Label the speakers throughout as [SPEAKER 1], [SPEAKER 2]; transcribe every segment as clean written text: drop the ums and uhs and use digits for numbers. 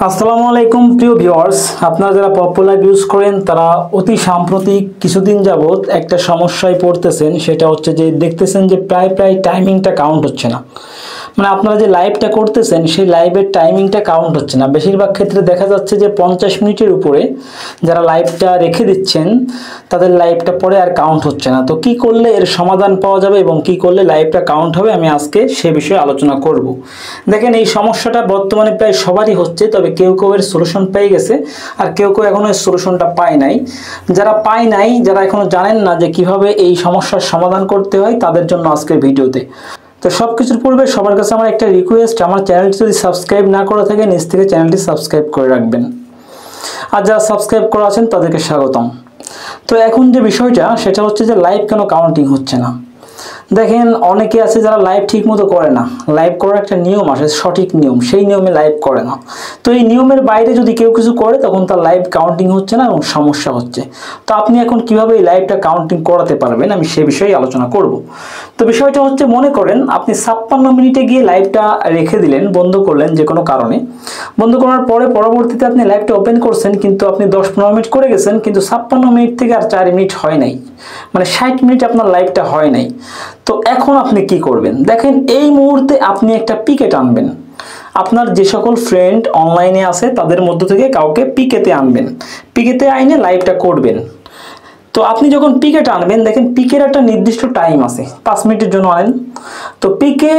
[SPEAKER 1] আসসালামু আলাইকুম প্রিয় ভিউয়ার্স, আপনারা যারা পপুলার ইউজ করেন তারা অতি সাম্প্রতিক কিছুদিন যাবত একটা সমস্যায় পড়তেছেন। সেটা হচ্ছে যে দেখতেছেন যে প্রায় টাইমিংটা কাউন্ট হচ্ছে না। মানে আপনারা যে লাইভটা করতেছেন সেই লাইভের টাইমিংটা কাউন্ট হচ্ছে না। বেশিরভাগ ক্ষেত্রে দেখা যাচ্ছে যে 50 মিনিটের উপরে যারা লাইভটা রেখে দিচ্ছেন তাদের লাইভটা পরে আর কাউন্ট হচ্ছে না। তো কি করলে এর সমাধান পাওয়া যাবে এবং কি করলে লাইভটা কাউন্ট হবে, আমি আজকে সে বিষয়ে আলোচনা করব। দেখেন, এই সমস্যাটা বর্তমানে প্রায় সবারই হচ্ছে, তবে কেউ কেউ এর সলিউশন পেয়ে গেছে আর কেউ কেউ এখনো এর সলিউশনটা পায় নাই। যারা পায় নাই, যারা এখনো জানেন না যে কিভাবে এই সমস্যার সমাধান করতে হয়, তাদের জন্য আজকের ভিডিওতে। তো সব কিছুর পূর্বে সবার কাছে আমার একটা রিকোয়েস্ট, আমার চ্যানেলটি যদি সাবস্ক্রাইব না করে থাকে নিচ থেকে চ্যানেলটি সাবস্ক্রাইব করে রাখবেন, আর যারা সাবস্ক্রাইব করা আছেন তাদেরকে স্বাগতম। তো এখন যে বিষয়টা সেটা হচ্ছে যে লাইভ কেন কাউন্টিং হচ্ছে না। দেখেন, অনেকে আছে যারা লাইভ ঠিক মতো করে না। লাইভ করার একটা নিয়ম আছে, সঠিক নিয়ম, সেই নিয়মে লাইভ করে না। তো এই নিয়মের বাইরে যদি কেউ কিছু করে তখন তার লাইভ কাউন্টিং হচ্ছে না এবং সমস্যা হচ্ছে। তো আপনি এখন কিভাবে এই লাইভটা কাউন্টিং করাতে পারবেন, আমি সে বিষয়ে আলোচনা করব। তো বিষয়টা হচ্ছে, মনে করেন আপনি 56 মিনিটে গিয়ে লাইভটা রেখে দিলেন, বন্ধ করলেন যে কোনো কারণে। বন্ধ করার পরে পরবর্তীতে আপনি লাইভটা ওপেন করছেন, কিন্তু আপনি 10-15 মিনিট করে গেছেন, কিন্তু 56 মিনিট থেকে আর 4 মিনিট হয় নাই, মানে 60 মিনিট আপনার লাইভটা হয় নাই। তো এখন আপনি কি করবেন? দেখেন, এই মুহূর্তে আপনি একটা পিকেট আনবেন। আপনার যে সকল ফ্রেন্ড অনলাইনে আছে তাদের মধ্য থেকে কাউকে পিকেতে আনবেন, পিকেতে আইনে লাইভটা করবেন। তো আপনি যখন পিকেট আনবেন, দেখেন পিকের একটা নির্দিষ্ট টাইম আছে, 5 মিনিটের জন্য আনেন। তো পিকে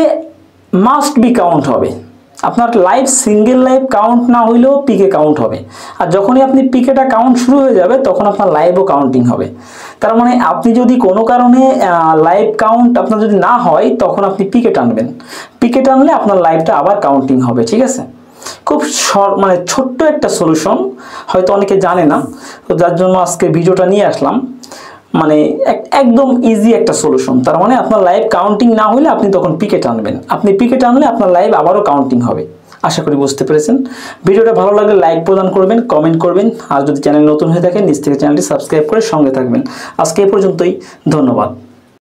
[SPEAKER 1] মাস্ট বি কাউন্ট হবে। আপনার লাইভ সিঙ্গেল লাইভ কাউন্ট না হইলেও পিকে কাউন্ট হবে। আর যখনই আপনি পিকেটা কাউন্ট শুরু হয়ে যাবে তখন আপনার লাইভও কাউন্টিং হবে। তার মানে আপনি যদি কোনো কারণে লাইভ কাউন্ট আপনার যদি না হয় তখন আপনি পিকেট আনবেন। পিকেট আনলে আপনার লাইভটা আবার কাউন্টিং হবে। ঠিক আছে? খুব মানে ছোট্ট একটা সলিউশন, হয়তো অনেকে জানে না, তো যার জন্য আজকে ভিডিওটা নিয়ে আসলাম। মানে একদম ইজি একটা সলিউশন। তার মানে আপনার লাইভ কাউন্টিং না হলে আপনি তখন পিকেট আনবেন। আপনি পিকেট আনলে আপনার লাইভ আবারও কাউন্টিং হবে। আশা করি বুঝতে পেরেছেন। ভিডিওটা ভালো লাগলে লাইক প্রদান করবেন, কমেন্ট করবেন, আর যদি চ্যানেল নতুন হয়ে থাকে নিচ থেকে চ্যানেলটি সাবস্ক্রাইব করে সঙ্গে থাকবেন। আজকে এ পর্যন্তই, ধন্যবাদ।